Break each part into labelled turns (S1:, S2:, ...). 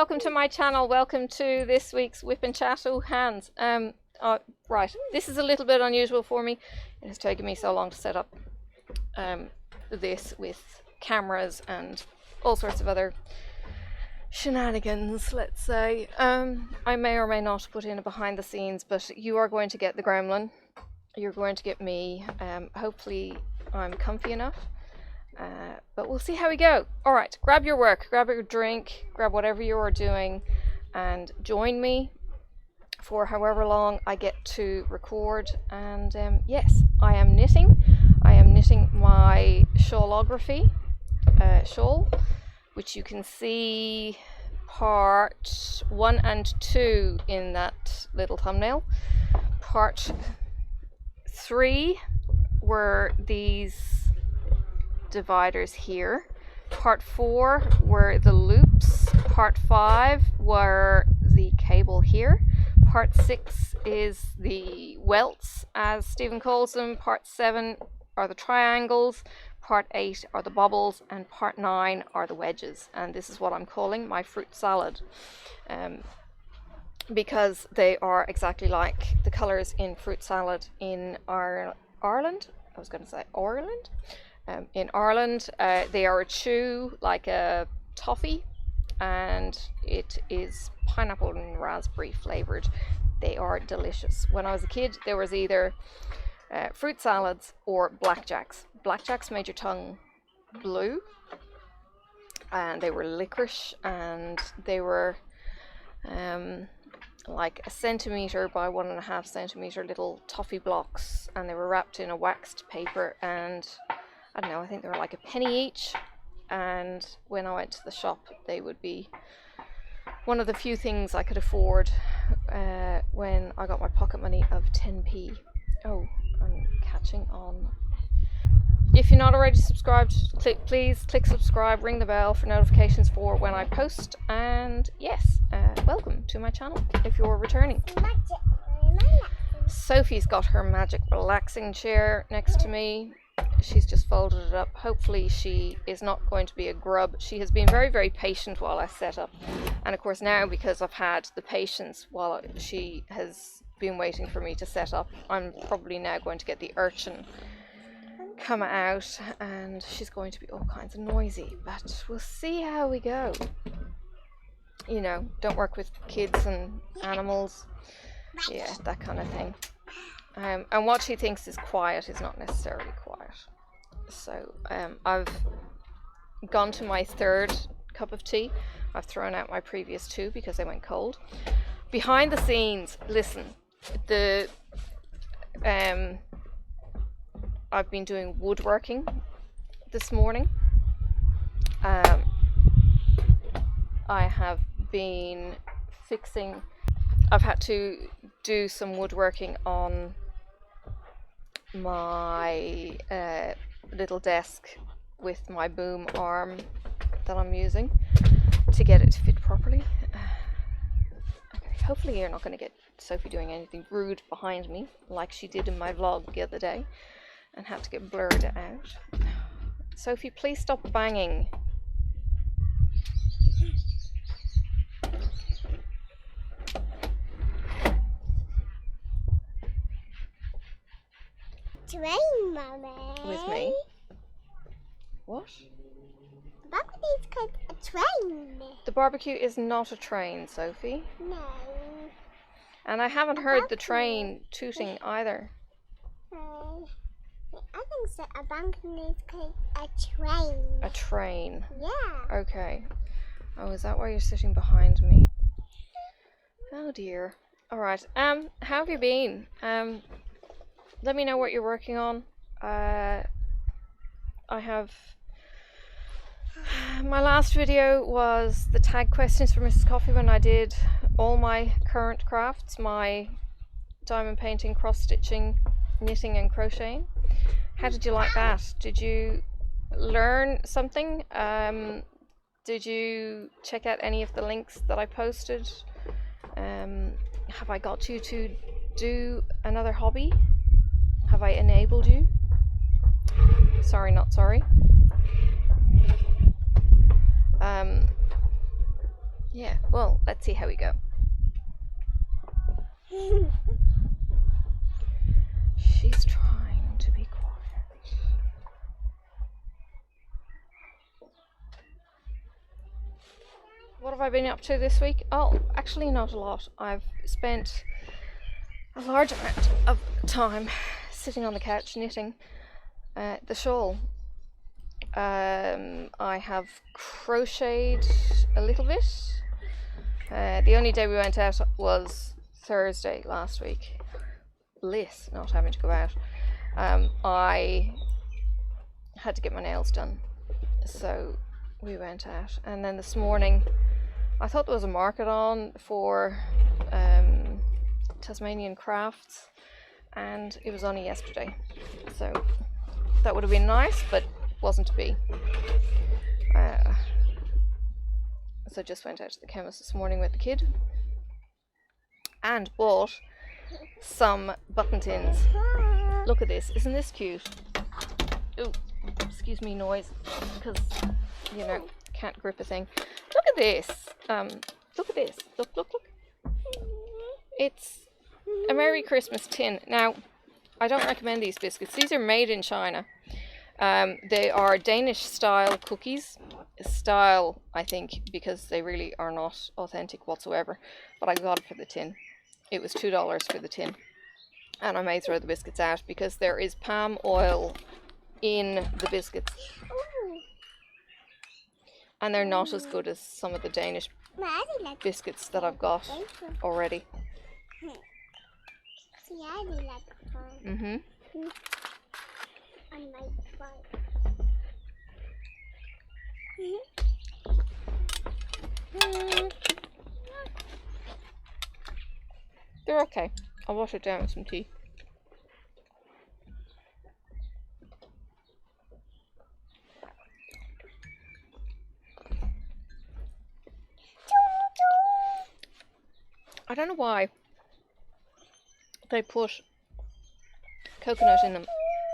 S1: welcome to my channel. Welcome to this week's WiPnChat. Oh, hands. Right, this is a little bit unusual for me. It has taken me so long to set up this with cameras and all sorts of other shenanigans, let's say. I may or may not put in a behind the scenes, but you are going to get the gremlin. You're going to get me. Hopefully I'm comfy enough. But we'll see how we go. Alright, grab your work, grab your drink, grab whatever you are doing and join me for however long I get to record. And yes, I am knitting. I am knitting my shawlography shawl, which you can see part 1 and 2 in that little thumbnail. Part 3 were these dividers here. Part 4 were the loops. Part 5 were the cable here. Part 6 is the welts, as Stephen calls them. Part 7 are the triangles. Part 8 are the bobbles, and part 9 are the wedges. And this is what I'm calling my fruit salad, because they are exactly like the colours in fruit salad in Ireland. I was going to say Ireland. In Ireland, they are a chew, like a toffee, and it is pineapple and raspberry flavoured. They are delicious. When I was a kid, there was either fruit salads or blackjacks. Blackjacks made your tongue blue, and they were licorice, and they were like 1 centimetre by 1.5 centimetre little toffee blocks, and they were wrapped in a waxed paper, and I don't know, I think they were like a penny each. And when I went to the shop, they would be one of the few things I could afford when I got my pocket money of 10p. Oh, I'm catching on. If you're not already subscribed, please click subscribe, ring the bell for notifications for when I post. And yes, welcome to my channel if you're returning. Sophie's got her magic relaxing chair next to me. She's just folded it up. Hopefully she is not going to be a grub. She has been very, very patient while I set up. And of course now, because I've had the patience while she has been waiting for me to set up, I'm probably now going to get the urchin come out, and she's going to be all kinds of noisy. But we'll see how we go. You know, don't work with kids and animals. Yeah, that kind of thing. And what she thinks is quiet is not necessarily quiet. So I've gone to my 3rd cup of tea. I've thrown out my previous 2 because they went cold. Behind the scenes, listen, I've been doing woodworking this morning. I have been fixing, I've had to do some woodworking on my little desk with my boom arm that I'm using to get it to fit properly. Okay, hopefully you're not going to get Sophie doing anything rude behind me like she did in my vlog the other day and had to get blurred out. Sophie, please stop banging.
S2: Train, Mummy.
S1: With me? What?
S2: The barbecue is called a train.
S1: The barbecue is not a train, Sophie.
S2: No.
S1: And I haven't heard the train tooting either.
S2: I think so. A barbecue is called a train.
S1: A train?
S2: Yeah.
S1: Okay. Oh, is that why you're sitting behind me? Oh dear. Alright, how have you been? Let me know what you're working on. I have... My last video was the tag questions for Mrs. Coffee when I did all my current crafts, my diamond painting, cross stitching, knitting and crocheting. How did you like that? Did you learn something? Did you check out any of the links that I posted? Have I got you to do another hobby? Have I enabled you? Sorry, not sorry. Yeah, well, let's see how we go. She's trying to be quiet. What have I been up to this week? Oh, actually not a lot. I've spent a large amount of time sitting on the couch knitting the shawl. I have crocheted a little bit. The only day we went out was Thursday last week. Bliss not having to go out. I had to get my nails done, so we went out. And then this morning I thought there was a market on for Tasmanian crafts, and it was only yesterday, so that would have been nice, but wasn't to be. So just went out to the chemist this morning with the kid and bought some button tins. Look at this, isn't this cute? Oh, excuse me noise, because you know, can't grip a thing. Look at this. Look at this. Look. It's a Merry Christmas tin. Now, I don't recommend these biscuits. These are made in China. They are Danish style cookies. Style, I think, because they really are not authentic whatsoever. But I got it for the tin. It was $2 for the tin. And I may throw the biscuits out because there is palm oil in the biscuits. And they're not as good as some of the Danish biscuits that I've got already. Mm-hmm. They're okay. I'll wash it down with some tea. I don't know why they put coconut in them.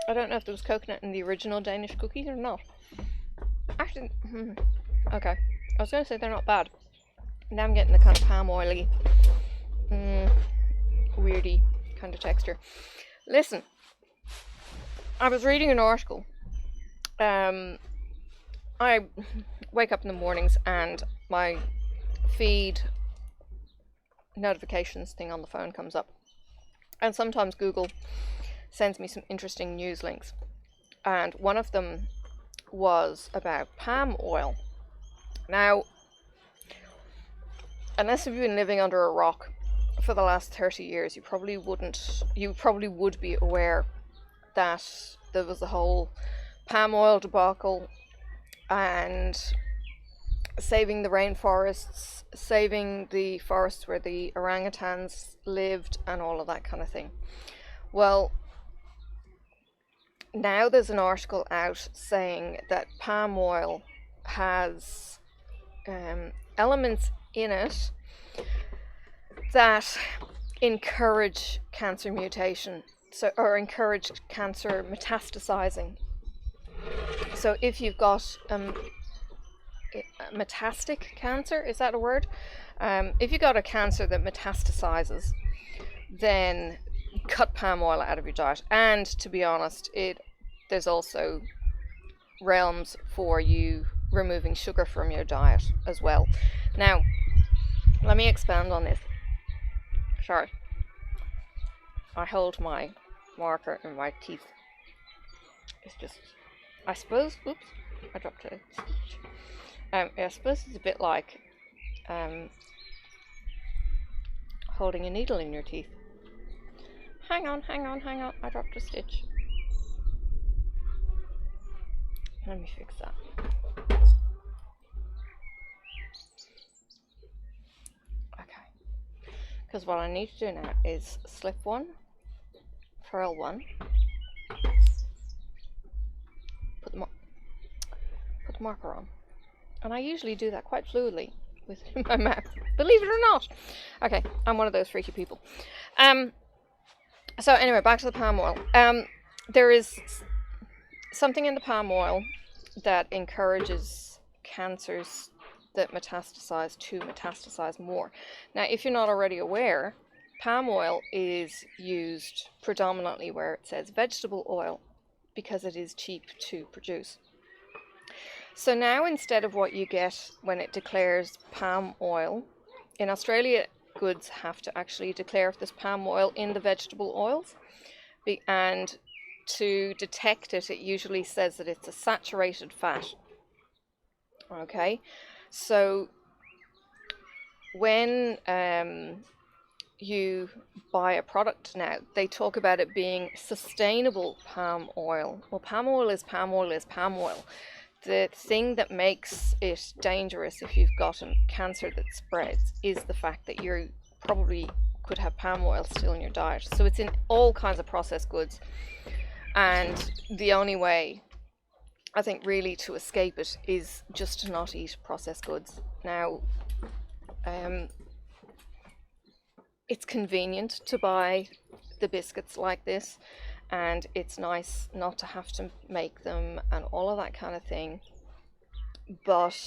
S1: I don't know if there was coconut in the original Danish cookies or not. Actually, okay. I was going to say they're not bad. Now I'm getting the kind of palm oily, weirdy kind of texture. Listen, I was reading an article. I wake up in the mornings and my feed notifications thing on the phone comes up, and sometimes Google sends me some interesting news links, and one of them was about palm oil. Now, unless you've been living under a rock for the last 30 years, you probably would be aware that there was a whole palm oil debacle and saving the rainforests, saving the forests where the orangutans lived, and all of that kind of thing. Well, now there's an article out saying that palm oil has elements in it that encourage cancer mutation, or encourage cancer metastasizing. So if you've got metastatic cancer, is that a word? If you got a cancer that metastasizes, then cut palm oil out of your diet. And to be honest, there's also realms for you removing sugar from your diet as well. Now, let me expand on this. Sorry, I hold my marker in my teeth. It's just, I suppose, oops, I dropped a stitch. I suppose it's a bit like holding a needle in your teeth. Hang on, I dropped a stitch. Let me fix that. Okay. Because what I need to do now is slip one, furl one, put the marker on. And I usually do that quite fluidly with it in my mouth, believe it or not. Okay, I'm one of those freaky people. So anyway, back to the palm oil. There is something in the palm oil that encourages cancers that metastasize to metastasize more. Now, if you're not already aware, palm oil is used predominantly where it says vegetable oil because it is cheap to produce. So now, instead of what you get when it declares palm oil, in Australia, goods have to actually declare if there's palm oil in the vegetable oils. And to detect it, it usually says that it's a saturated fat. Okay, so when you buy a product now, they talk about it being sustainable palm oil. Well, palm oil is palm oil is palm oil. The thing that makes it dangerous if you've gotten cancer that spreads is the fact that you probably could have palm oil still in your diet. So it's in all kinds of processed goods, and the only way, I think, really to escape it is just to not eat processed goods. Now, it's convenient to buy the biscuits like this, and it's nice not to have to make them and all of that kind of thing, but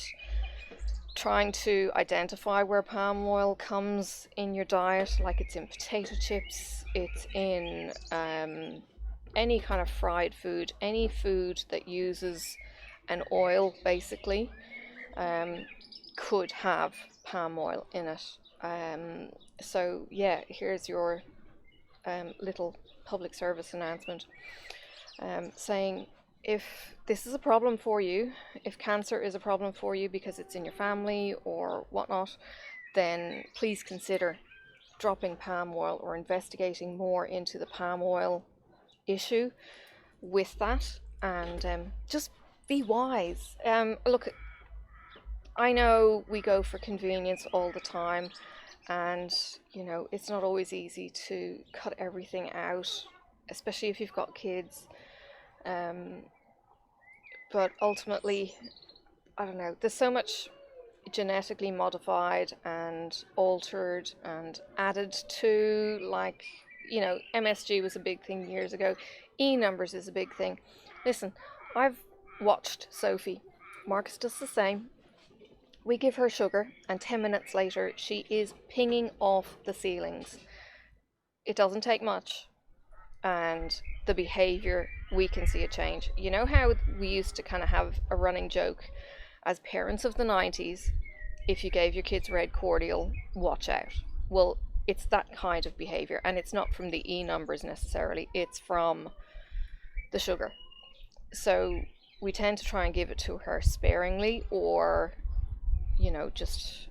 S1: trying to identify where palm oil comes in your diet, like it's in potato chips, it's in any kind of fried food, any food that uses an oil basically, could have palm oil in it. So yeah, here's your little public service announcement, saying if this is a problem for you, if cancer is a problem for you because it's in your family or whatnot, then please consider dropping palm oil or investigating more into the palm oil issue with that, and just be wise. Look, I know we go for convenience all the time, and you know, it's not always easy to cut everything out, especially if you've got kids, but ultimately, I don't know, there's so much genetically modified and altered and added to, like, you know, MSG was a big thing years ago, E-numbers is a big thing. Listen, I've watched Sophie. Marcus does the same. We give her sugar, and 10 minutes later, she is pinging off the ceilings. It doesn't take much, and the behavior, we can see a change. You know how we used to kind of have a running joke as parents of the 90s, if you gave your kids red cordial, watch out. Well, it's that kind of behavior, and it's not from the E-numbers necessarily, it's from the sugar. So we tend to try and give it to her sparingly, or, you know, just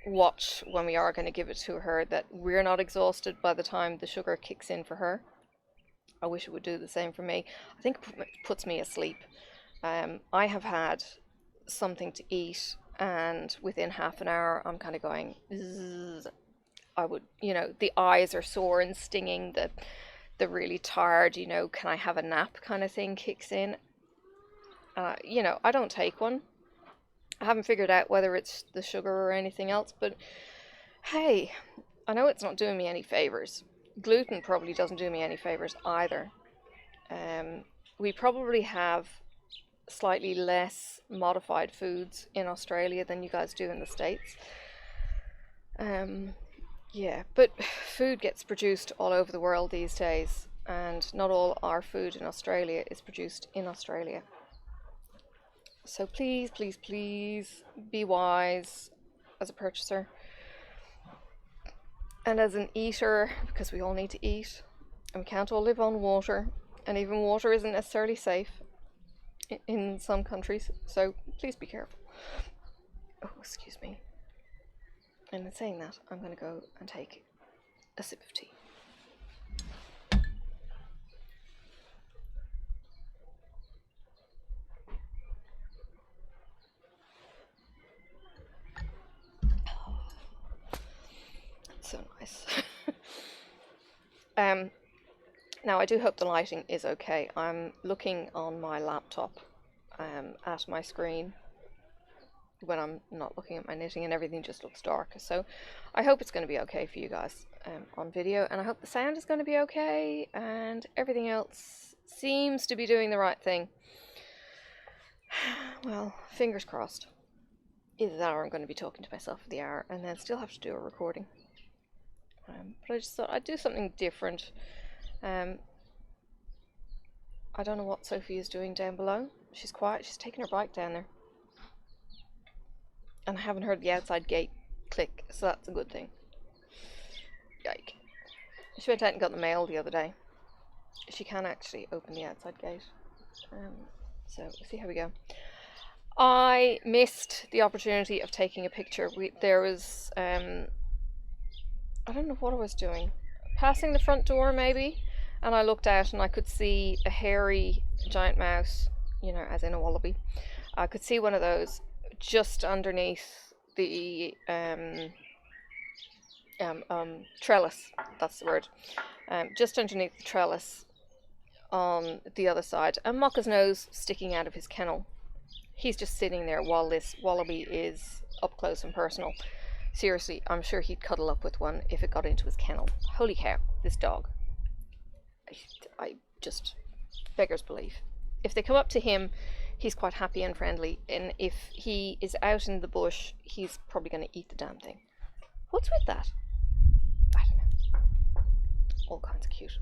S1: watch when we are going to give it to her that we're not exhausted by the time the sugar kicks in for her. I wish it would do the same for me. I think it puts me asleep. I have had something to eat, and within half an hour I'm kind of going zzz. I would, you know, the eyes are sore and stinging, the really tired, you know, can I have a nap kind of thing kicks in. You know, I don't take one. I haven't figured out whether it's the sugar or anything else, but hey, I know it's not doing me any favors. Gluten probably doesn't do me any favors either. We probably have slightly less modified foods in Australia than you guys do in the States. Yeah, but food gets produced all over the world these days, and not all our food in Australia is produced in Australia. So please, please, please be wise as a purchaser and as an eater, because we all need to eat and we can't all live on water, and even water isn't necessarily safe in some countries, so please be careful. Oh, excuse me. And in saying that, I'm going to go and take a sip of tea. So nice. Now I do hope the lighting is okay. I'm looking on my laptop at my screen when I'm not looking at my knitting, and everything just looks dark. So I hope it's going to be okay for you guys on video, and I hope the sound is going to be okay, and everything else seems to be doing the right thing. Well, fingers crossed. either that or I'm going to be talking to myself for the hour and then still have to do a recording. But I just thought I'd do something different. I don't know what Sophie is doing down below. She's quiet. She's taking her bike down there. And I haven't heard the outside gate click, so that's a good thing. Yike. She went out and got the mail the other day. She can actually open the outside gate. So we'll see how we go. I missed the opportunity of taking a picture. There was, I don't know what I was doing. Passing the front door maybe, and I looked out and I could see a hairy giant mouse, you know, as in a wallaby. I could see one of those just underneath the trellis, that's the word, just underneath the trellis on the other side, and Mocca's nose sticking out of his kennel. He's just sitting there while this wallaby is up close and personal. Seriously, I'm sure he'd cuddle up with one if it got into his kennel. Holy cow, this dog. I just, beggars belief. If they come up to him, he's quite happy and friendly, and if he is out in the bush, he's probably going to eat the damn thing. What's with that? I don't know. All kinds of cute.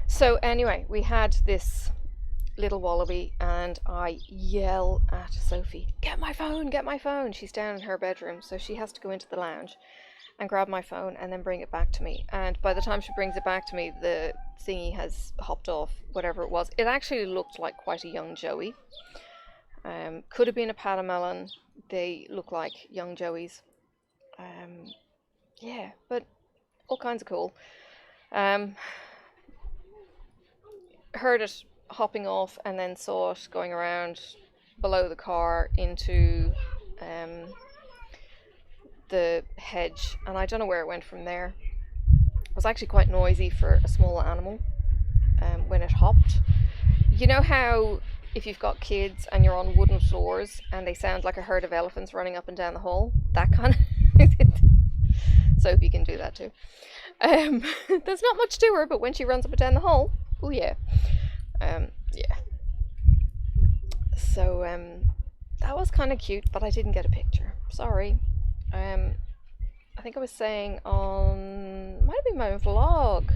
S1: So anyway, we had this little wallaby, and I yell at Sophie, get my phone, get my phone. She's down in her bedroom, so she has to go into the lounge and grab my phone and then bring it back to me. And by the time she brings it back to me, the thingy has hopped off, whatever it was. It actually looked like quite a young Joey. Could have been a Patamelon. They look like young Joeys. Yeah, but all kinds of cool. Heard it hopping off and then saw it going around below the car into the hedge, and I don't know where it went from there. It was actually quite noisy for a small animal when it hopped. You know how if you've got kids and you're on wooden floors and they sound like a herd of elephants running up and down the hall? That kind of... Sophie can do that too. There's not much to her, but when she runs up and down the hall, oh yeah. Yeah. So that was kind of cute, but I didn't get a picture. Sorry. I think I was saying on, might have been my vlog,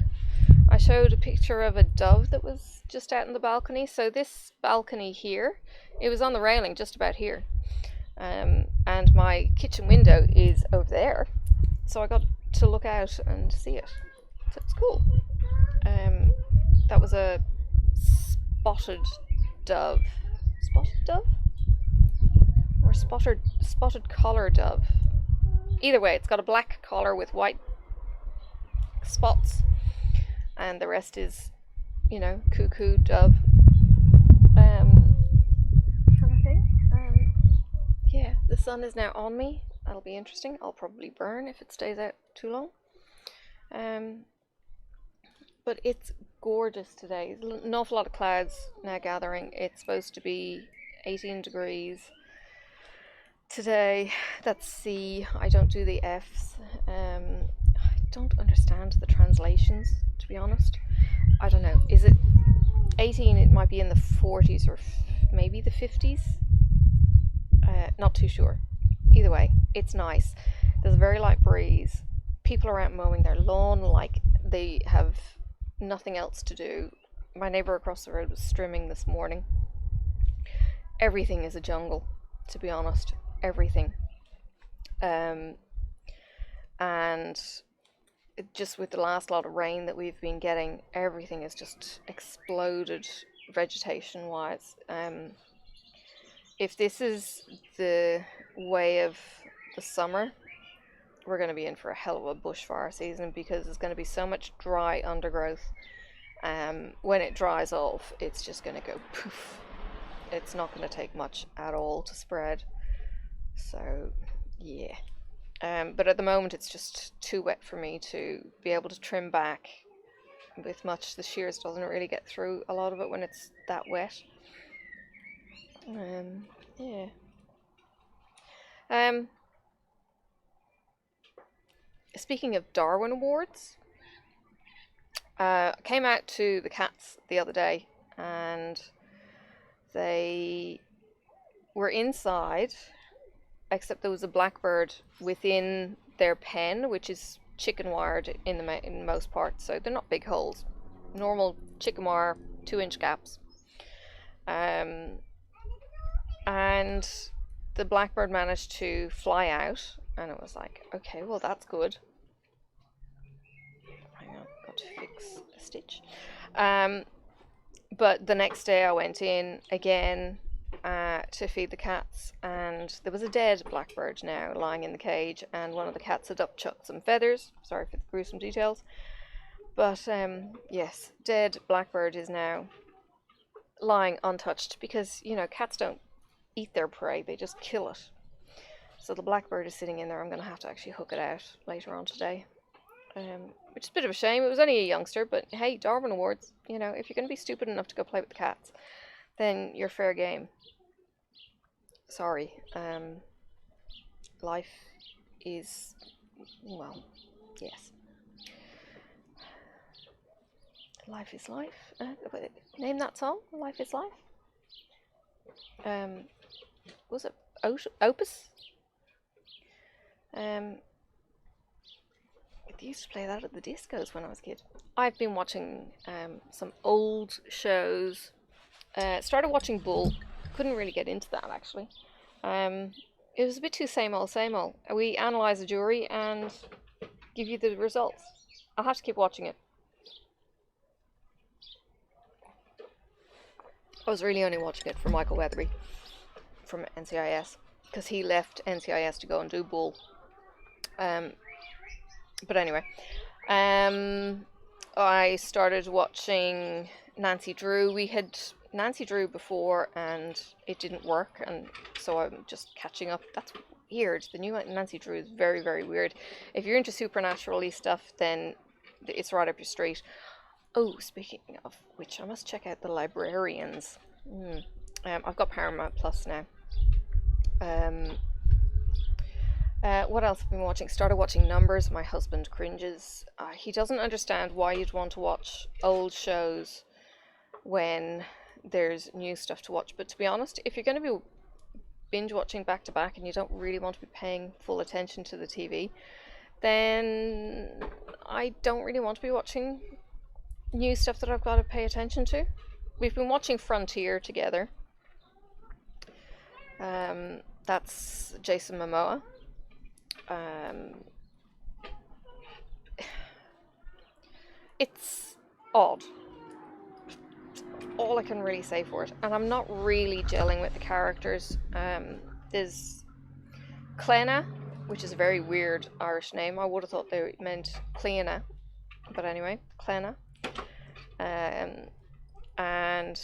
S1: I showed a picture of a dove that was just out in the balcony. So this balcony here, it was on the railing just about here, and my kitchen window is over there, so I got to look out and see it. So it's cool. That was a spotted dove, or spotted collar dove. Either way, it's got a black collar with white spots, and the rest is, you know, cuckoo dove kind of thing. Yeah, the sun is now on me. That'll be interesting. I'll probably burn if it stays out too long. But it's gorgeous today. There's an awful lot of clouds now gathering. It's supposed to be 18 degrees today. That's C. I don't do the F's. I don't understand the translations, to be honest. I don't know. Is it 18? It might be in the 40s or maybe the 50s. Not too sure. Either way, it's nice. There's a very light breeze. People are out mowing their lawn like they have nothing else to do. My neighbour across the road was strimming this morning. Everything is a jungle, to be honest. Everything. And just with the last lot of rain that we've been getting, everything has just exploded vegetation wise. If this is the way of the summer, we're going to be in for a hell of a bushfire season, because there's going to be so much dry undergrowth. When it dries off, it's just going to go poof. It's not going to take much at all to spread. So yeah. But at the moment it's just too wet for me to be able to trim back with much. The shears doesn't really get through a lot of it when it's that wet. Yeah. Speaking of Darwin Awards, I came out to the cats the other day, and they were inside except there was a blackbird within their pen, which is chicken wired in most parts, so they're not big holes. Normal chicken wire, 2-inch gaps. And the blackbird managed to fly out, and it was like, okay, well that's good. Hang on, got to fix a stitch. But the next day I went in again to feed the cats, and there was a dead blackbird now lying in the cage, and one of the cats had upchucked some feathers. Sorry for the gruesome details. But yes, dead blackbird is now lying untouched because, you know, cats don't eat their prey, they just kill it. So the blackbird is sitting in there. I'm going to have to actually hook it out later on today. Which is a bit of a shame. It was only a youngster, but hey, Darwin Awards, you know, if you're going to be stupid enough to go play with the cats, then you're fair game. Sorry. Life is, well, yes. Life is life. Name that song, Life is Life. Was it Opus? They used to play that at the discos when I was a kid. I've been watching some old shows. Started watching Bull. Couldn't really get into that actually. It was a bit too same old, same old. We analyse a jury and give you the results. I'll have to keep watching it. I was really only watching it for Michael Weatherby from NCIS, because he left NCIS to go and do Bull. But anyway, I started watching Nancy Drew. We had Nancy Drew before and it didn't work, and so I'm just catching up. That's weird. The new Nancy Drew is very, very weird. If you're into supernatural-y stuff, then it's right up your street. Oh, speaking of which, I must check out The Librarians. I've got Paramount Plus now. What else have I been watching? Started watching Numbers. My husband cringes. He doesn't understand why you'd want to watch old shows when there's new stuff to watch. But to be honest, if you're going to be binge watching back to back and you don't really want to be paying full attention to the TV, then I don't really want to be watching new stuff that I've got to pay attention to. We've been watching Frontier together. That's Jason Momoa. It's odd. All I can really say for it, and I'm not really gelling with the characters. There's Clena, which is a very weird Irish name. I would have thought they meant Clena, but anyway, Clena. And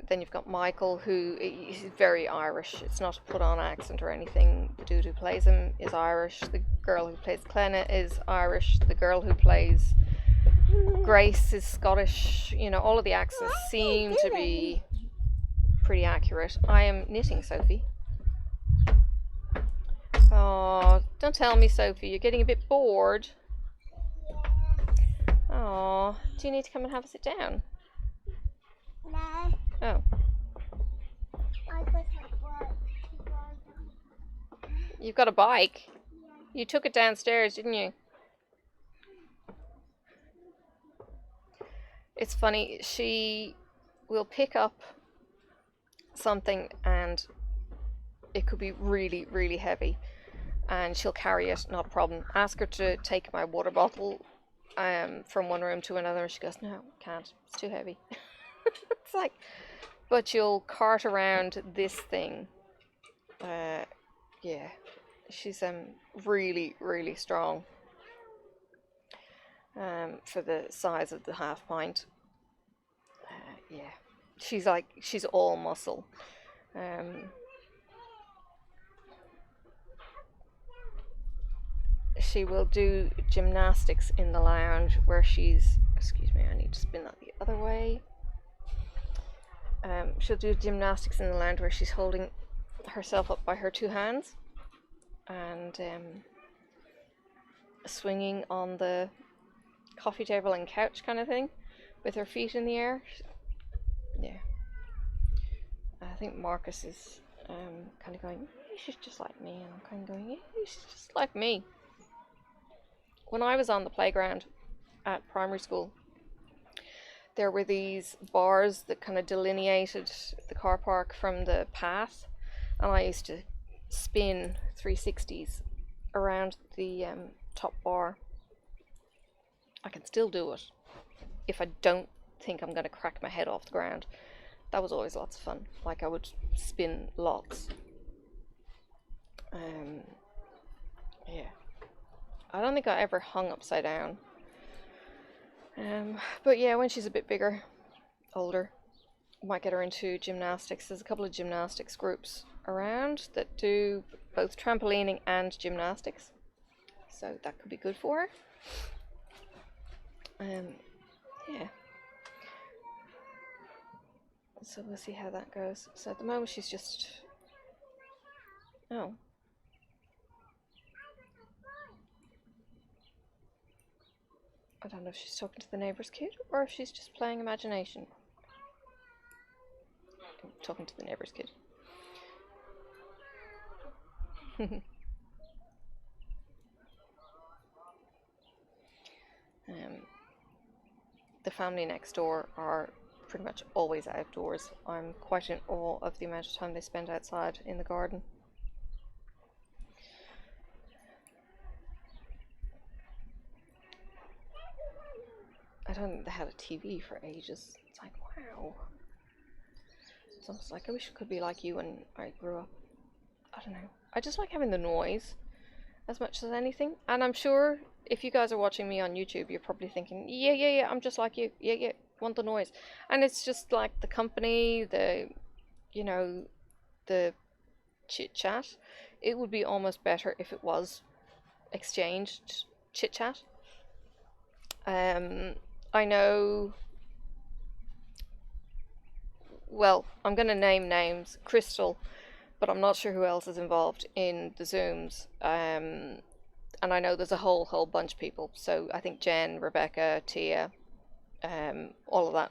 S1: then you've got Michael, who is very Irish. It's not a put-on accent or anything. The dude who plays him is Irish. The girl who plays Clena is Irish. The girl who plays Grace is Scottish. You know, all of the accents seem to be pretty accurate. I am knitting, Sophie. Oh, don't tell me, Sophie. You're getting a bit bored. Oh, do you need to come and have a sit down?
S2: No.
S1: Oh.
S2: I got a bike.
S1: You've got a bike? You took it downstairs, didn't you? It's funny, she will pick up something and it could be really, really heavy, and she'll carry it, not a problem. Ask her to take my water bottle from one room to another, and she goes, no, can't, it's too heavy. It's like, but you'll cart around this thing. Yeah, she's really, really strong for the size of the half pint. Yeah, she's all muscle. She will do gymnastics in the lounge where she's, excuse me, I need to spin that the other way. She'll do gymnastics in the lounge where she's holding herself up by her two hands and swinging on the coffee table and couch kind of thing with her feet in the air. Yeah. I think Marcus is kind of going, she's just like me. And I'm kind of going, yeah, she's just like me. When I was on the playground at primary school, there were these bars that kind of delineated the car park from the path, and I used to spin 360s around the top bar. I can still do it if I don't think I'm going to crack my head off the ground. That was always lots of fun. Like, I would spin lots. Yeah. I don't think I ever hung upside down. But yeah, when she's a bit bigger, older, might get her into gymnastics. There's a couple of gymnastics groups around that do both trampolining and gymnastics. So that could be good for her. Yeah. So we'll see how that goes. So at the moment she's just... Oh. I don't know if she's talking to the neighbour's kid or if she's just playing imagination. I'm talking to the neighbour's kid. The family next door are pretty much always outdoors. I'm quite in awe of the amount of time they spend outside in the garden. I don't think they had a TV for ages. It's like, wow. It's almost like, I wish it could be like you when I grew up. I don't know. I just like having the noise as much as anything. And I'm sure if you guys are watching me on YouTube, you're probably thinking, yeah, I'm just like you. Yeah, want the noise. And it's just like the company, the, you know, the chit chat. It would be almost better if it was exchanged chit chat. I know, well, I'm going to name names, Crystal, but I'm not sure who else is involved in the Zooms. And I know there's a whole bunch of people. So I think Jen, Rebecca, Tia, all of that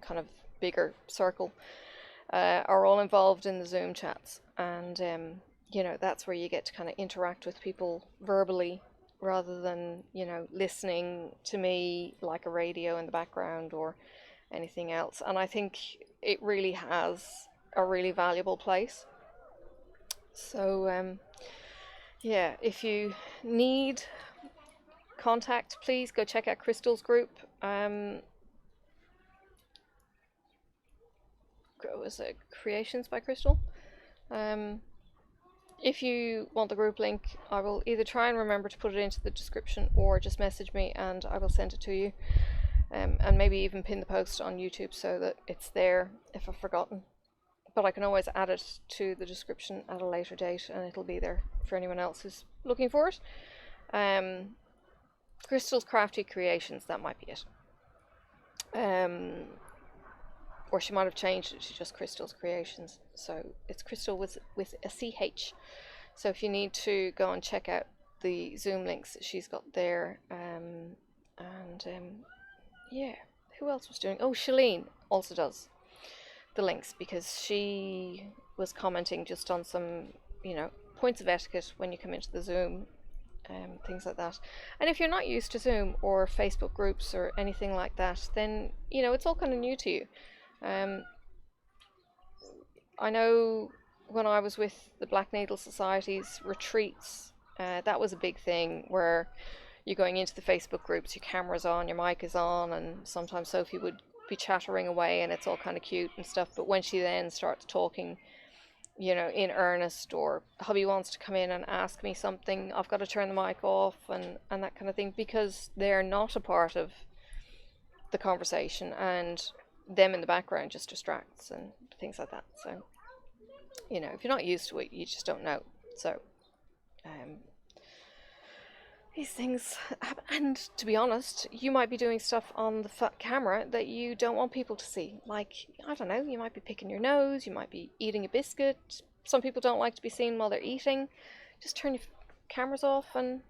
S1: kind of bigger circle are all involved in the Zoom chats. And, you know, that's where you get to kind of interact with people verbally rather than, you know, listening to me like a radio in the background or anything else. And I think it really has a really valuable place. So, yeah, if you need contact, please go check out Crystal's group. Was it Creations by Crystal? If you want the group link, I will either try and remember to put it into the description or just message me and I will send it to you. And maybe even pin the post on YouTube so that it's there if I've forgotten. But I can always add it to the description at a later date and it'll be there for anyone else who's looking for it. Crystal's Crafty Creations, that might be it. Or she might have changed it to just Crystal's Creations. So it's Crystal with a CH. So if you need to go and check out the Zoom links that she's got there. Yeah, who else was doing? Oh, Shalene also does the links because she was commenting just on some, you know, points of etiquette when you come into the Zoom. Things like that. And if you're not used to Zoom or Facebook groups or anything like that, then, you know, it's all kind of new to you. I know when I was with the Black Needle Society's retreats, that was a big thing where you're going into the Facebook groups, your camera's on, your mic is on, and sometimes Sophie would be chattering away and it's all kind of cute and stuff. But when she then starts talking, you know, in earnest, or hubby wants to come in and ask me something, I've got to turn the mic off and that kind of thing, because they're not a part of the conversation and them in the background just distracts and things like that. So, you know, if you're not used to it, you just don't know. So, these things happen. And to be honest, you might be doing stuff on the camera that you don't want people to see. Like, I don't know, you might be picking your nose, you might be eating a biscuit. Some people don't like to be seen while they're eating. Just turn your cameras off and,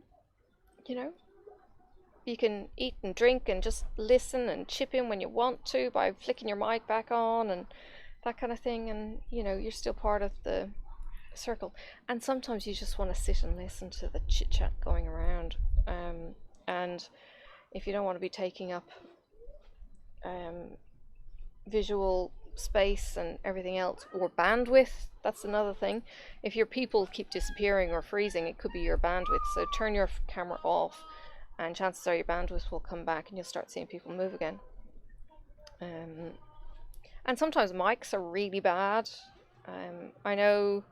S1: you know, you can eat and drink and just listen and chip in when you want to by flicking your mic back on and that kind of thing. And, you know, you're still part of the circle. And sometimes you just want to sit and listen to the chit chat going around. And if you don't want to be taking up visual space and everything else, or bandwidth, that's another thing. If your people keep disappearing or freezing, it could be your bandwidth. So turn your camera off, and chances are your bandwidth will come back and you'll start seeing people move again. And sometimes mics are really bad. I know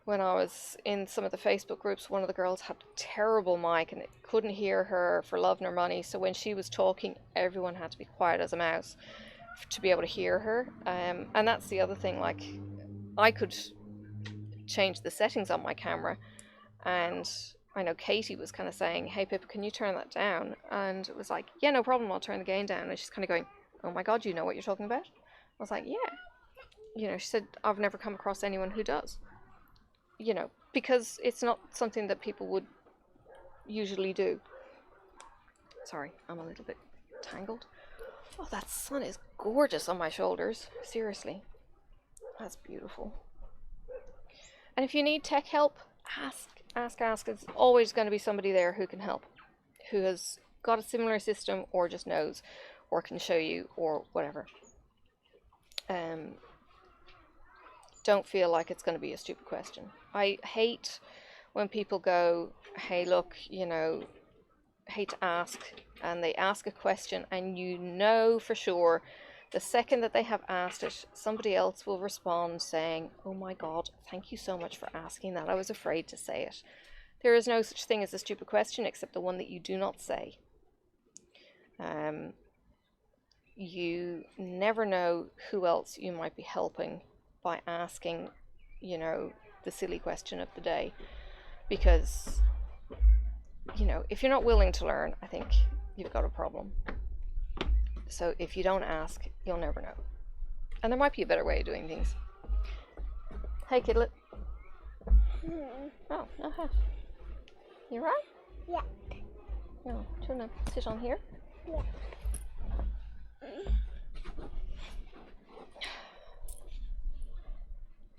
S1: when I was in some of the Facebook groups, one of the girls had a terrible mic and it couldn't hear her for love nor money. So when she was talking, everyone had to be quiet as a mouse to be able to hear her. And that's the other thing, like I could change the settings on my camera, and I know Katie was kind of saying, hey Pippa, can you turn that down? And it was like, yeah, no problem, I'll turn the gain down. And she's kind of going, oh my god, you know what you're talking about? I was like, yeah. You know, she said, I've never come across anyone who does. You know, because it's not something that people would usually do. Sorry, I'm a little bit tangled. Oh, that sun is gorgeous on my shoulders. Seriously. That's beautiful. And if you need tech help, ask. There's always going to be somebody there who can help, who has got a similar system or just knows or can show you or whatever. Don't feel like it's going to be a stupid question. I hate when people go, hey, look, you know, hate to ask, and they ask a question and you know for sure the second that they have asked it, somebody else will respond saying, oh my god, thank you so much for asking that. I was afraid to say it. There is no such thing as a stupid question except the one that you do not say. You never know who else you might be helping by asking, you know, the silly question of the day. Because, you know, if you're not willing to learn, I think you've got a problem. So if you don't ask, you'll never know. And there might be a better way of doing things. Hey, kidlet. Oh, okay. You right?
S2: Yeah.
S1: No, do you want to sit on here?
S2: Yeah.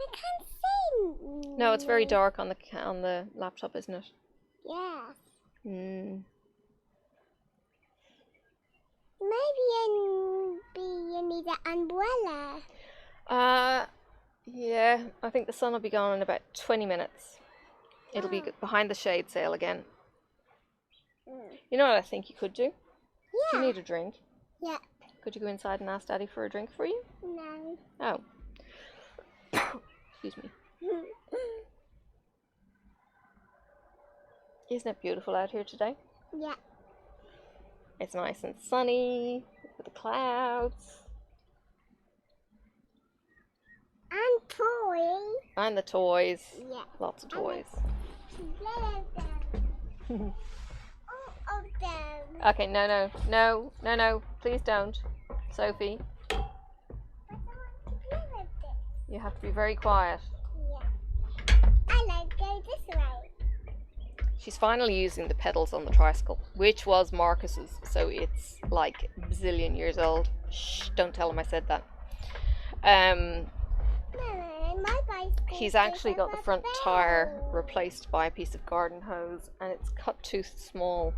S2: I can't see.
S1: No, it's very dark on the laptop, isn't it?
S2: Yeah.
S1: Mm.
S2: Maybe you need an umbrella.
S1: Yeah, I think the sun will be gone in about 20 minutes. It'll be behind the shade sail again. You know what I think you could do?
S2: Yeah.
S1: Do you need a drink?
S2: Yeah.
S1: Could you go inside and ask Daddy for a drink for you?
S2: No.
S1: Oh. Excuse me. Isn't it beautiful out here today?
S2: Yeah.
S1: It's nice and sunny with the clouds.
S2: And toys.
S1: And the toys.
S2: Yeah.
S1: Lots of toys.
S2: All of them.
S1: Okay, no. Please don't. Sophie,
S2: I don't want to play with this.
S1: you have to be very quiet.
S2: Yeah. I like go this way.
S1: She's finally using the pedals on the tricycle, which was Marcus's, so it's like a bazillion years old. Shh, don't tell him I said that.
S2: No, my bicycle.
S1: He's actually got the front tire replaced by a piece of garden hose, and it's cut too small,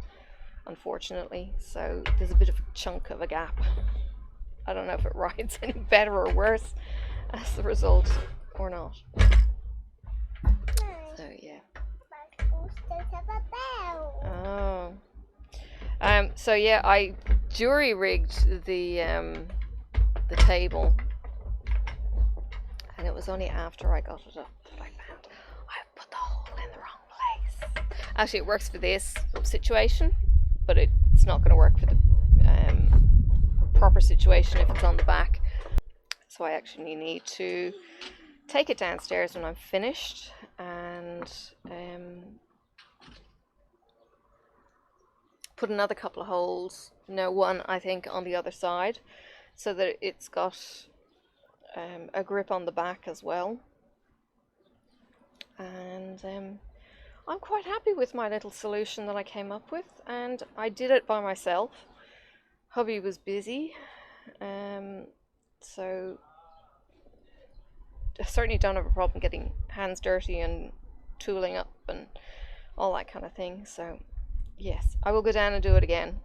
S1: unfortunately, so there's a bit of a chunk of a gap. I don't know if it rides any better or worse as the result or not. So yeah. Oh. So yeah, I jury rigged the table, and it was only after I got it up that I found I put the hole in the wrong place. Actually, it works for this situation, but it's not going to work for the proper situation if it's on the back. So I actually need to take it downstairs when I'm finished and put another couple of holes, one I think on the other side, so that it's got a grip on the back as well. And I'm quite happy with my little solution that I came up with, and I did it by myself. Hubby was busy, so certainly don't have a problem getting hands dirty and tooling up and all that kind of thing. So yes, I will go down and do it again,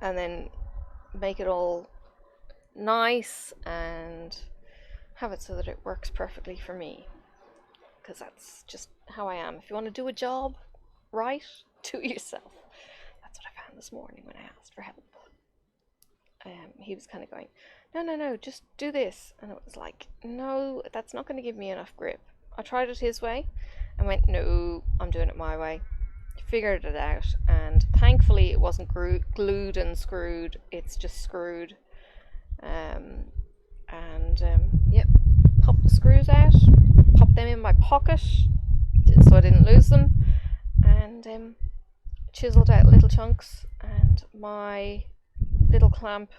S1: and then make it all nice and have it so that it works perfectly for me, because that's just how I am. If you want to do a job right, do it yourself. That's what I found this morning when I asked for help. He was kind of going, no, just do this. And it was like, no, that's not going to give me enough grip. I tried it his way and went, no, I'm doing it my way. Figured it out, and thankfully it wasn't glued and screwed, it's just screwed. Yep, popped the screws out, popped them in my pocket so I didn't lose them, and chiseled out little chunks, and my little clamp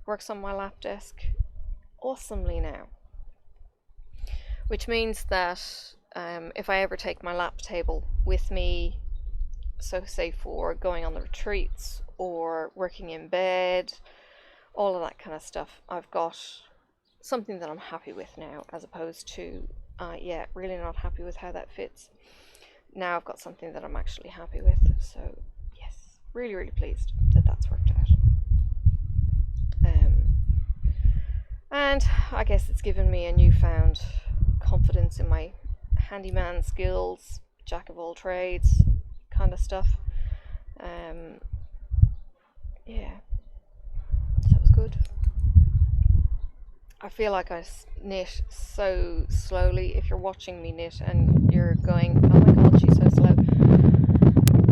S1: works on my lap desk awesomely now, which means that if I ever take my lap table with me, so say for going on the retreats or working in bed, all of that kind of stuff, I've got something that I'm happy with now, as opposed to yeah, really not happy with how that fits. Now I've got something that I'm actually happy with, so yes, really pleased that that's worked out. And I guess it's given me a newfound confidence in my handyman skills, jack of all trades kind of stuff. Yeah, so it was good. I feel like I knit so slowly. If you're watching me knit and you're going, oh my god, she's so slow.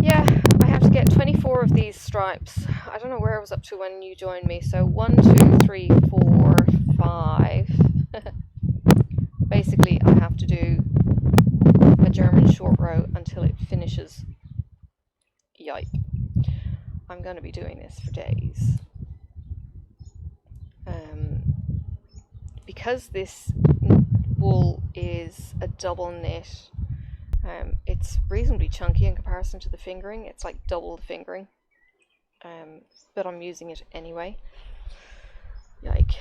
S1: Yeah, I have to get 24 of these stripes. I don't know where I was up to when you joined me. So 1, 2, 3, 4, 5. Basically, I have to do a German short row until it finishes. Yipe. I'm going to be doing this for days. Because this wool is a double knit, it's reasonably chunky in comparison to the fingering. It's like double the fingering, but I'm using it anyway. Like,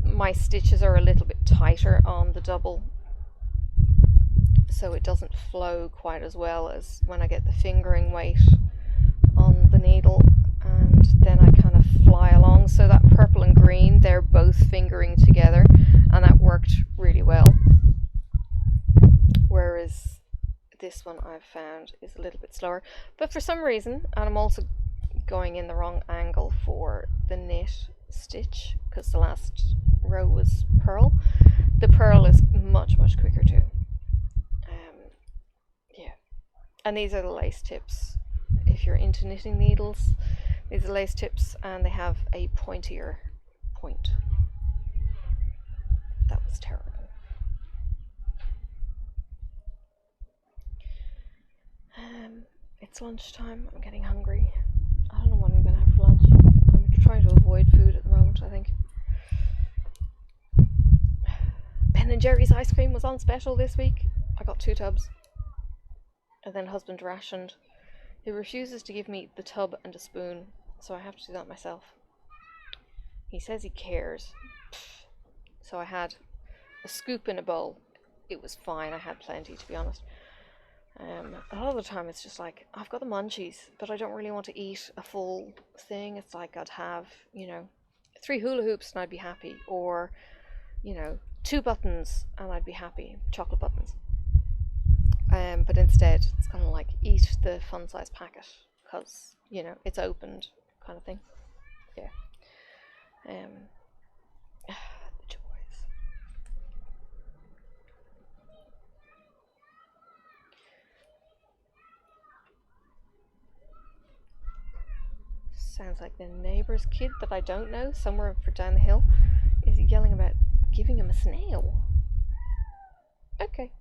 S1: my stitches are a little bit tighter on the double, so it doesn't flow quite as well as when I get the fingering weight on the needle, and then I kind of fly along. So that purple and green, they're both fingering together, and that worked really well. Whereas this one I've found is a little bit slower, but for some reason, and I'm also going in the wrong angle for the knit stitch because the last row was purl. The purl is much quicker too. Yeah, and these are the lace tips. If you're into knitting needles, these are lace tips, and they have a pointier point. That was terrible. It's lunchtime. I'm getting hungry. I don't know what I'm going to have for lunch. I'm trying to avoid food at the moment, I think. Ben & Jerry's ice cream was on special this week. I got 2 tubs. And then husband rationed. He refuses to give me the tub and a spoon, so I have to do that myself. He says he cares. So I had a scoop in a bowl. It was fine. I had plenty, to be honest. A lot of the time it's just like, I've got the munchies, but I don't really want to eat a full thing. It's like I'd have, 3 hula hoops and I'd be happy, or 2 buttons and I'd be happy, chocolate buttons. But instead it's kind of like, eat the fun size packet because it's opened kind of thing. Yeah. The joys. Sounds like the neighbour's kid that I don't know, somewhere down the hill, is yelling about giving him a snail. Okay.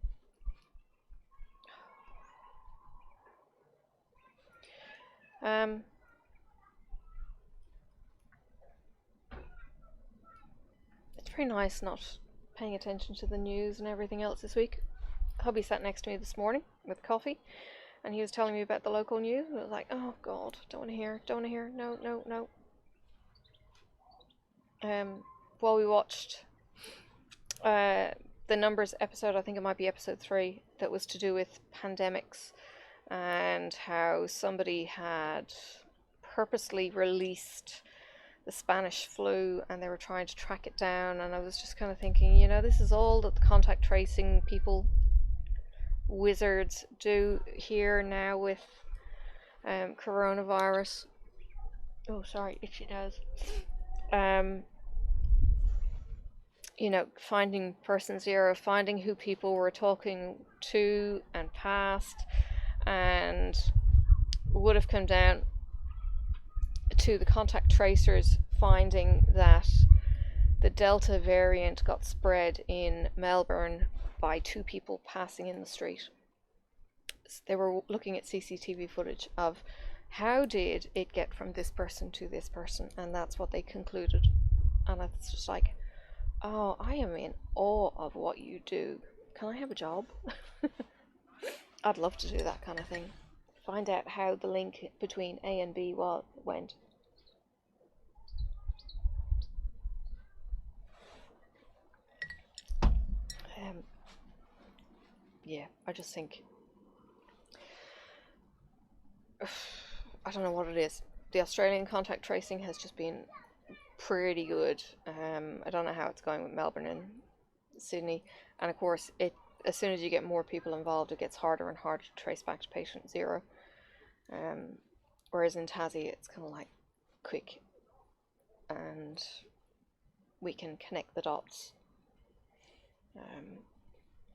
S1: It's pretty nice not paying attention to the news and everything else this week. Hubby sat next to me this morning with coffee, and he was telling me about the local news, and I was like, oh god, don't want to hear, no. while we watched the numbers episode, I think it might be episode 3, that was to do with pandemics and how somebody had purposely released the Spanish flu and they were trying to track it down, and I was just kind of thinking, you know, this is all that the contact tracing people, wizards, do here now with coronavirus. Oh, sorry, itchy nose. You know, finding person zero, finding who people were talking to and past, and would have come down to the contact tracers finding that the Delta variant got spread in Melbourne by 2 people passing in the street. They were looking at CCTV footage of how did it get from this person to this person, and that's what they concluded. And it's just like, oh, I am in awe of what you do. Can I have a job? I'd love to do that kind of thing. Find out how the link between A and B went. Yeah, I just think, I don't know what it is. The Australian contact tracing has just been pretty good. I don't know how it's going with Melbourne and Sydney, and of course as soon as you get more people involved, it gets harder and harder to trace back to patient 0. Whereas in Tassie it's kind of like quick and we can connect the dots.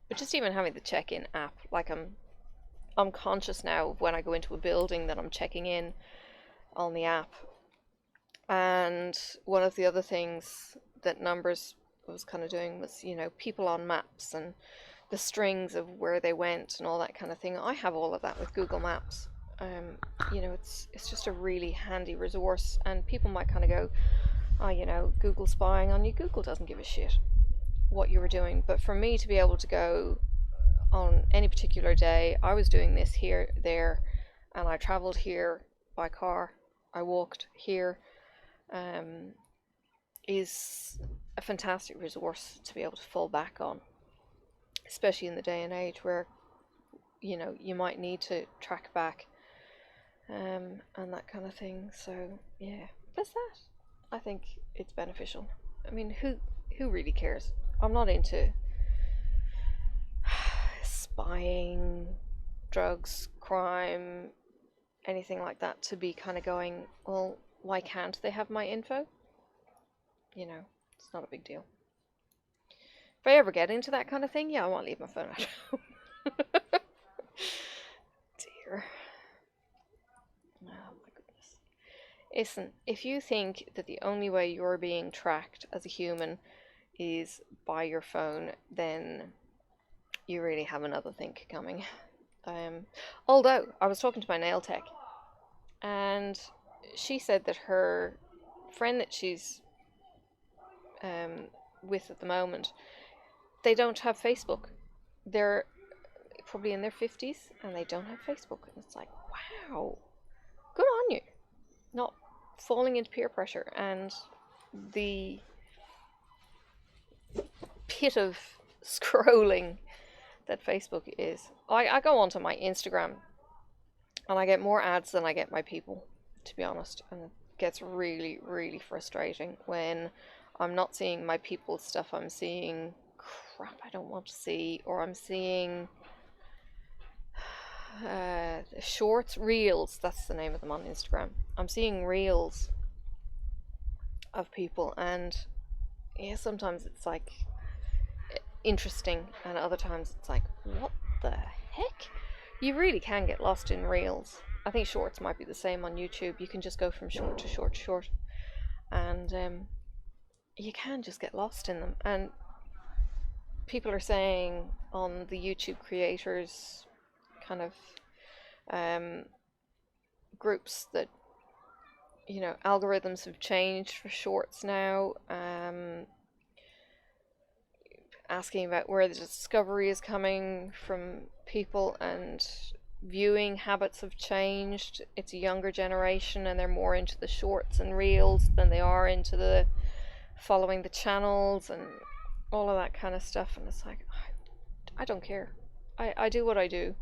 S1: But just even having the check-in app, like I'm conscious now when I go into a building that I'm checking in on the app. And one of the other things that Numbers was kind of doing was, you know, people on maps and the strings of where they went and all that kind of thing. I have all of that with Google Maps. You know, it's just a really handy resource, and people might kind of go, oh, you know, Google spying on you. Google doesn't give a shit what you were doing. But for me to be able to go on any particular day, I was doing this here, there, and I traveled here by car, I walked here, is a fantastic resource to be able to fall back on, especially in the day and age where, you know, you might need to track back and that kind of thing. So yeah, that's that. I think it's beneficial. I mean, who really cares? I'm not into spying, drugs, crime, anything like that, to be kind of going, well, why can't they have my info? You know, it's not a big deal. If I ever get into that kind of thing, yeah, I won't leave my phone at home. Dear. Oh my goodness. Listen, if you think that the only way you're being tracked as a human is by your phone, then you really have another think coming. Although I was talking to my nail tech, and she said that her friend that she's with at the moment, they don't have Facebook. They're probably in their 50s and they don't have Facebook. And it's like, wow, good on you. Not falling into peer pressure and the pit of scrolling that Facebook is. I go onto my Instagram and I get more ads than I get my people, to be honest, and it gets really, really frustrating when I'm not seeing my people's stuff. I'm seeing crap I don't want to see, or I'm seeing shorts, reels, that's the name of them on Instagram. I'm seeing reels of people, and yeah, sometimes it's like interesting, and other times it's like, what the heck? You really can get lost in reels. I think shorts might be the same on YouTube. You can just go from short to short to short, and you can just get lost in them. And people are saying on the YouTube creators kind of groups that, you know, algorithms have changed for shorts now, asking about where the discovery is coming from people, and viewing habits have changed. It's a younger generation and they're more into the shorts and reels than they are into the following the channels and all of that kind of stuff, and it's like, I don't care. I do what I do.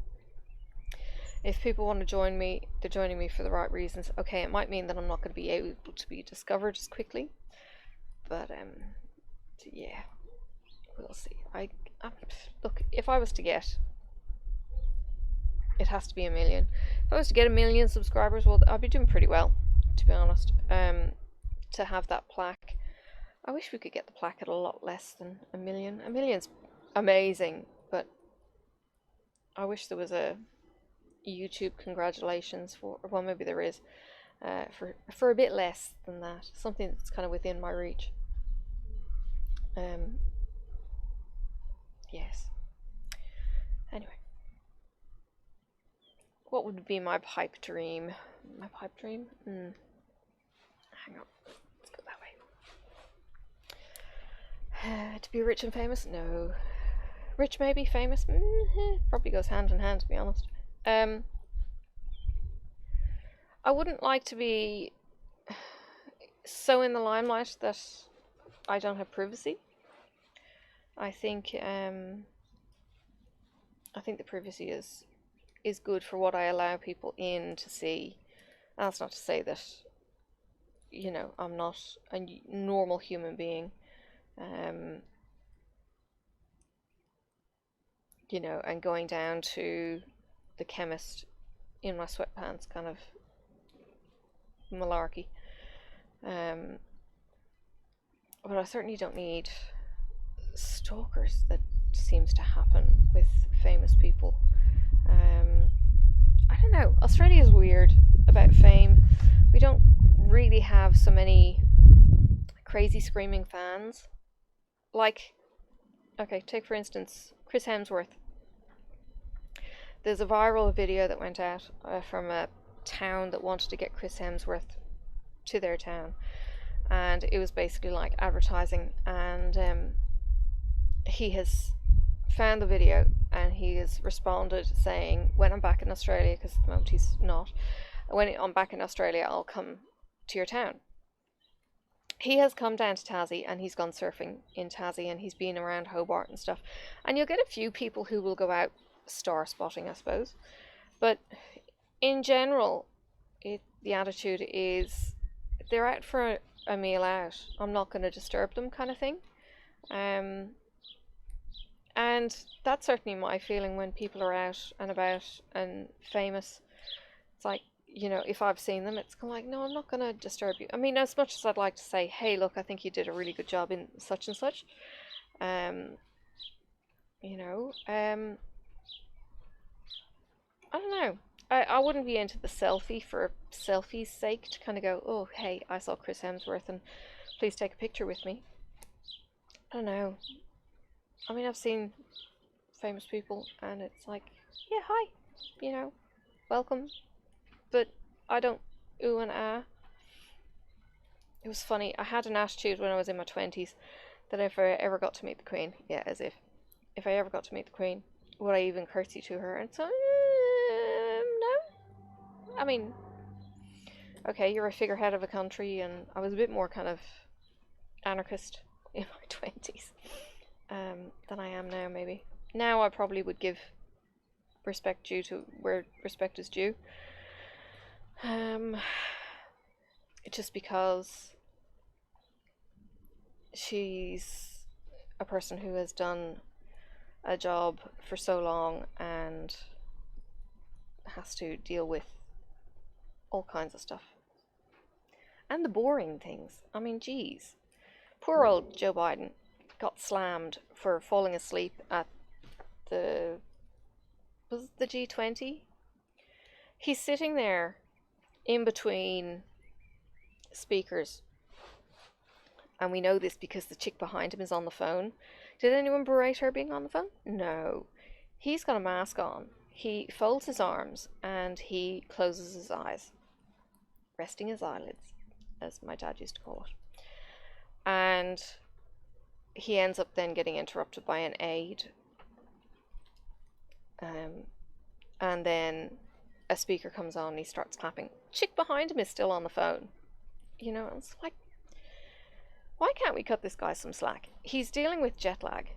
S1: If people want to join me, they're joining me for the right reasons. Okay, it might mean that I'm not going to be able to be discovered as quickly, but yeah, we'll see. Look, if I was to get, it has to be 1 million. If I was to get 1 million subscribers, well, I'd be doing pretty well, to be honest. To have that plaque, I wish we could get the plaque at a lot less than 1 million. 1 million's amazing, but I wish there was a YouTube congratulations for, well, maybe there is, for a bit less than that, something that's kind of within my reach. Yes. Anyway, what would be my pipe dream? My pipe dream? Hang on, let's go that way. To be rich and famous? No. Rich maybe, famous? Probably goes hand in hand, to be honest. I wouldn't like to be so in the limelight that I don't have privacy. I think the privacy is good for what I allow people in to see. That's not to say that, you know, I'm not a normal human being, you know, and going down to the chemist in my sweatpants kind of malarkey. But I certainly don't need stalkers. That seems to happen with famous people. I don't know. Australia is weird about fame. We don't really have so many crazy screaming fans. Like, okay, take for instance Chris Hemsworth. There's a viral video that went out from a town that wanted to get Chris Hemsworth to their town, and it was basically like advertising, and he has found the video and he has responded saying, when I'm back in Australia, because at the moment he's not, when I'm back in Australia I'll come to your town. He has come down to Tassie and he's gone surfing in Tassie, and he's been around Hobart and stuff, and you'll get a few people who will go out star spotting, I suppose, but in general the attitude is they're out for a meal out, I'm not going to disturb them, kind of thing. And that's certainly my feeling when people are out and about and famous. It's like, you know, if I've seen them, it's kind of like, no, I'm not going to disturb you. I mean, as much as I'd like to say, hey, look, I think you did a really good job in such and such, you know, I don't know. I wouldn't be into the selfie for selfie's sake, to kind of go, oh, hey, I saw Chris Hemsworth and please take a picture with me. I don't know. I mean, I've seen famous people and it's like, yeah, hi, you know, welcome. But I don't ooh and ah. It was funny. I had an attitude when I was in my 20s that if I ever got to meet the Queen, yeah, as if I ever got to meet the Queen, would I even curtsy to her? And so, no. I mean, okay, you're a figurehead of a country, and I was a bit more kind of anarchist in my 20s than I am now, maybe. Now I probably would give respect due to where respect is due. Just because she's a person who has done a job for so long and has to deal with all kinds of stuff. And the boring things. I mean, geez. Poor old Joe Biden got slammed for falling asleep at the G20? He's sitting there in between speakers, and we know this because the chick behind him is on the phone. Did anyone berate her being on the phone? No. He's got a mask on. He folds his arms and he closes his eyes, resting his eyelids, as my dad used to call it. And he ends up then getting interrupted by an aide, and then a speaker comes on and he starts clapping. Chick behind him is still on the phone. You know, it's like, why can't we cut this guy some slack? He's dealing with jet lag.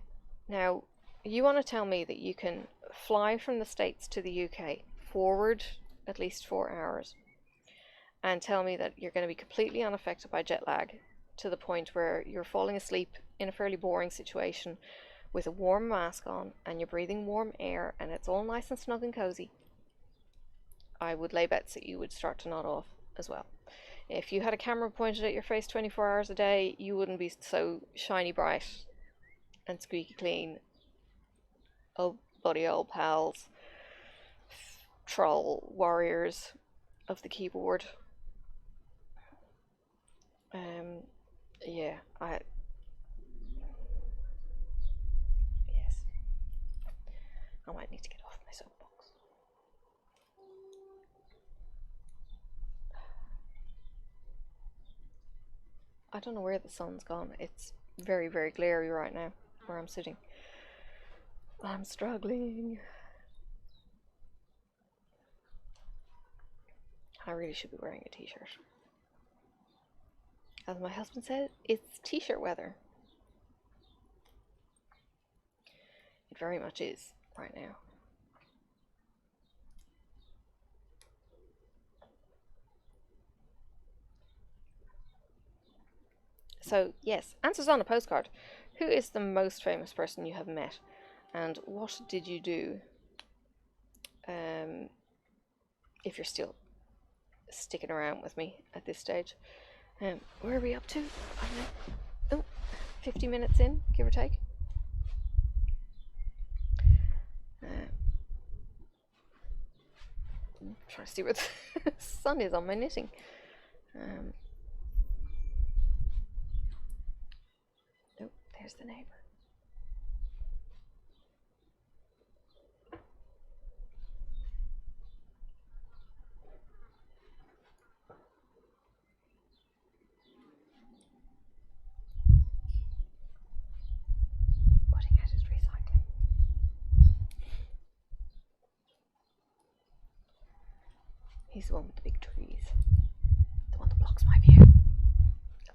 S1: Now, you want to tell me that you can fly from the States to the UK forward at least 4 hours and tell me that you're going to be completely unaffected by jet lag to the point where you're falling asleep in a fairly boring situation with a warm mask on and you're breathing warm air and it's all nice and snug and cozy. I would lay bets that you would start to nod off as well. If you had a camera pointed at your face 24 hours a day, you wouldn't be so shiny bright and squeaky clean. Oh, bloody old pals, troll warriors of the keyboard. Yeah, yes, I might need to get off my soapbox. I don't know where the sun's gone. It's very, very glary right now where I'm sitting. I'm struggling. I really should be wearing a t-shirt. As my husband said, it's t-shirt weather. It very much is right now. So yes, answers on a postcard. Who is the most famous person you have met? And what did you do? If you're still sticking around with me at this stage. Where are we up to? I don't know. Oh, 50 minutes in, give or take. I'm trying to see where the sun is on my knitting. Oh, there's the neighbour. He's the one with the big trees. The one that blocks my view of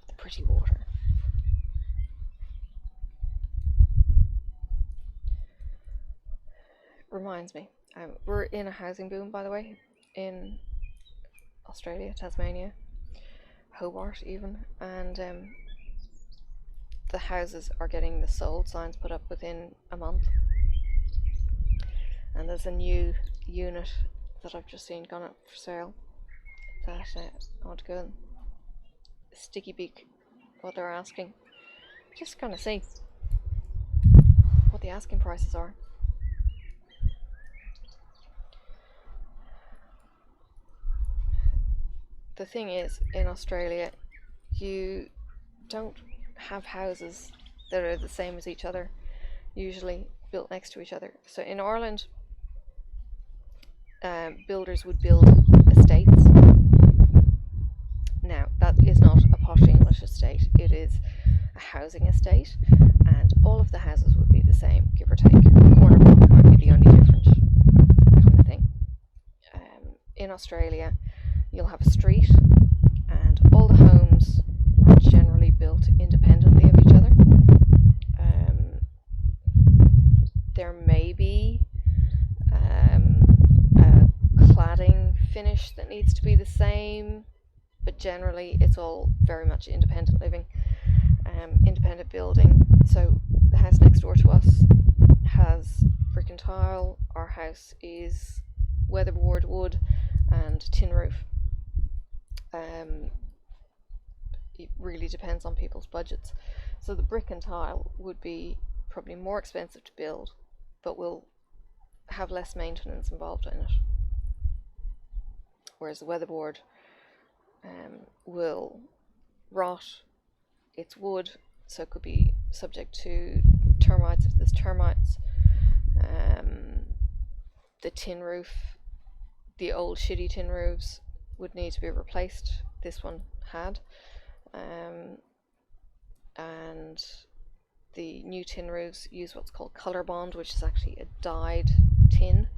S1: the pretty water. Reminds me, we're in a housing boom, by the way, in Australia, Tasmania, Hobart even, and the houses are getting the sold signs put up within a month. And there's a new unit that I've just seen gone up for sale that I want to go and sticky beak what they're asking, just kind of see what the asking prices are. The thing is, in Australia you don't have houses that are the same as each other, usually built next to each other. So in Ireland, builders would build estates. Now, that is not a posh English estate, it is a housing estate, and all of the houses would be the same, give or take. The corner block might be the only different kind of thing. In Australia, you'll have a street, and all the homes are generally built independently of each other. There may be cladding finish that needs to be the same, but generally it's all very much independent living, independent building. So the house next door to us has brick and tile. Our house is weatherboard wood and tin roof. It really depends on people's budgets. So the brick and tile would be probably more expensive to build, but will have less maintenance involved in it. Whereas the weatherboard will rot. It's wood, so it could be subject to termites if there's termites. The tin roof, the old shitty tin roofs would need to be replaced. This one had. And the new tin roofs use what's called colour bond, which is actually a dyed tin,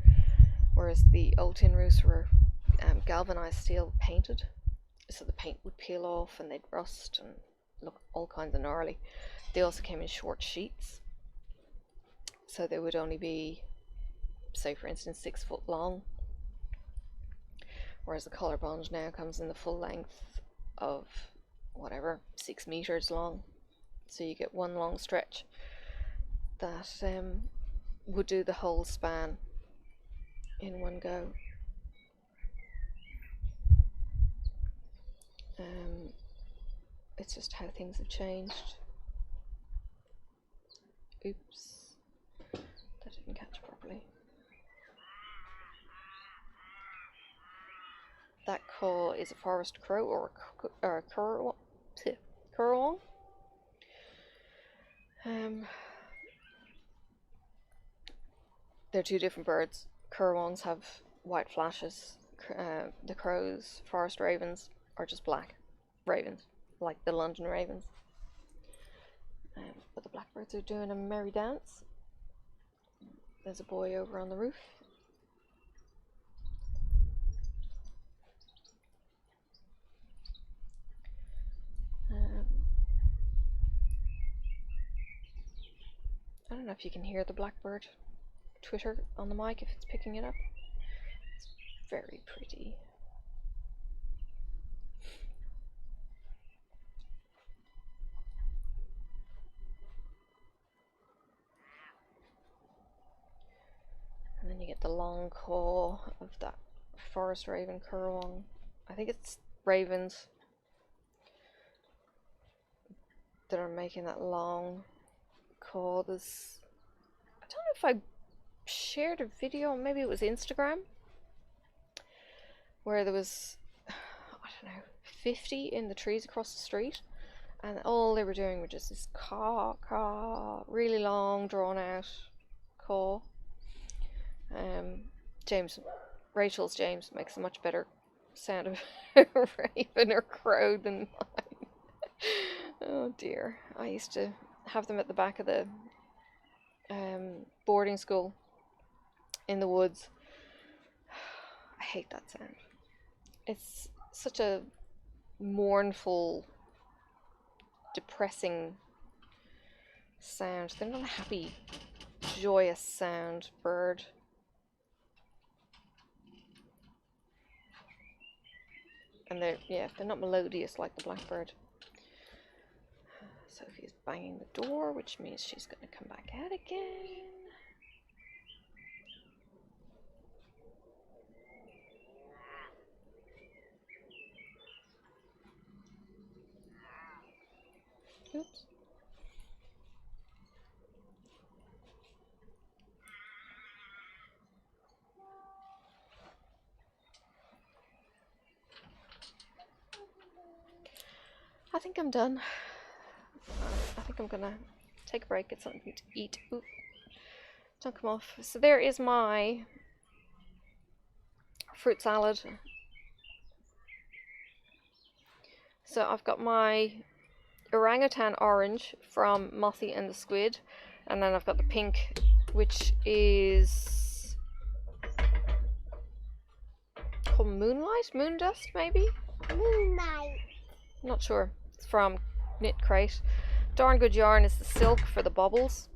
S1: whereas the old tin roofs were galvanized steel painted, so the paint would peel off and they'd rust, and look all kinds of gnarly. They also came in short sheets, so they would only be, say for instance, 6 foot long, whereas the collar bond now comes in the full length of whatever, 6 meters long. So you get one long stretch that would do the whole span in one go. It's just how things have changed. Oops, that didn't catch properly. That call is a forest crow or a currawong. They're two different birds. Currawongs have white flashes. The crows, forest ravens, are just black ravens, like the London ravens. But the blackbirds are doing a merry dance. There's a boy over on the roof. I don't know if you can hear the blackbird twitter on the mic, if it's picking it up. It's very pretty. And then you get the long call of that forest raven currawong. I think it's ravens that are making that long call. There's, I don't know if I shared a video, maybe it was Instagram, where there was, I don't know, 50 in the trees across the street, and all they were doing was just this caw, caw, really long, drawn out call. Rachel's James makes a much better sound of raven or crow than mine. Oh dear, I used to have them at the back of the boarding school in the woods. I hate that sound. It's such a mournful, depressing sound. They're not a happy, joyous sound bird. And they're not melodious like the blackbird. Sophie's banging the door, which means she's going to come back out again. Oops. I think I'm done. I think I'm gonna take a break, get something to eat. Ooh, don't come off. So there is my fruit salad. So I've got my orangutan orange from Mossy and the Squid, and then I've got the pink, which is called Moonlight, Moon Dust maybe?
S2: Moonlight.
S1: Not sure. It's from Knit Crate. Darn Good Yarn is the silk for the bubbles.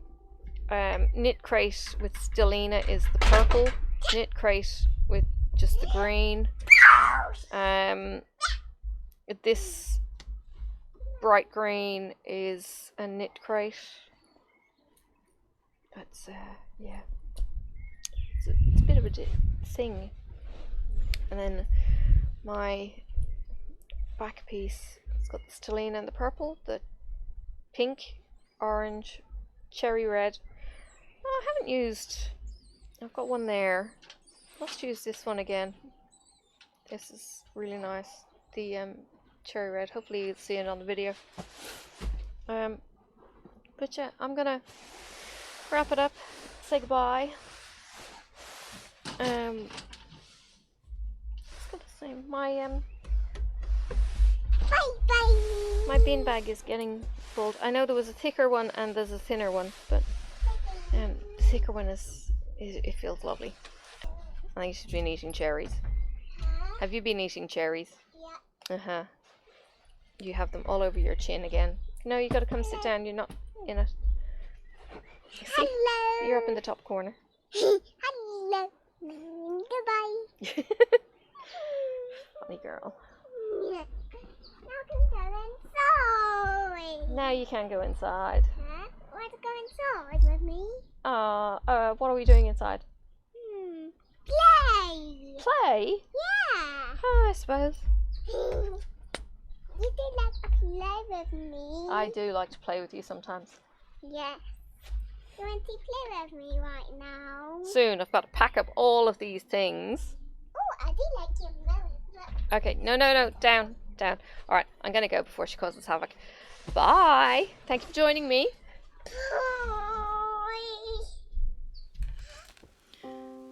S1: Knit Crate with Stellina is the purple. Knit Crate with just the green. This bright green is a Knit Crate. It's yeah, it's a bit of a thing. And then my back piece, it's got the Stellina and the purple, the pink, orange, cherry red. Oh, I haven't used, I've got one there. Let's use this one again. This is really nice, the cherry red. Hopefully you'll see it on the video. But yeah, I'm gonna wrap it up, say goodbye. I was gonna say my bin bag is getting full. I know there was a thicker one and there's a thinner one, but the thicker one it feels lovely. I think she's been eating cherries. Have you been eating cherries?
S2: Yeah.
S1: You have them all over your chin again. No, you got to come sit down. You're not in it. See?
S2: Hello.
S1: You're up in the top corner.
S2: Hello. Goodbye.
S1: Funny girl.
S2: Yeah. Now I can go inside.
S1: Now you can go inside.
S2: Huh? Want to go inside with me?
S1: What are we doing inside?
S2: Play.
S1: Play?
S2: Yeah.
S1: Oh, I suppose.
S2: You do like to play with me.
S1: I do like to play with you sometimes.
S2: Yes. You want to play with me right now?
S1: Soon, I've got to pack up all of these things.
S2: Oh, I do like your melon.
S1: Okay, no, down. Alright, I'm going to go before she causes havoc. Bye! Thank you for joining me.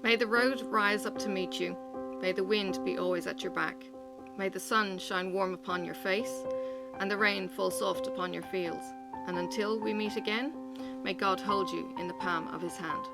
S1: May the road rise up to meet you. May the wind be always at your back. May the sun shine warm upon your face, and the rain fall soft upon your fields. And until we meet again, may God hold you in the palm of his hand.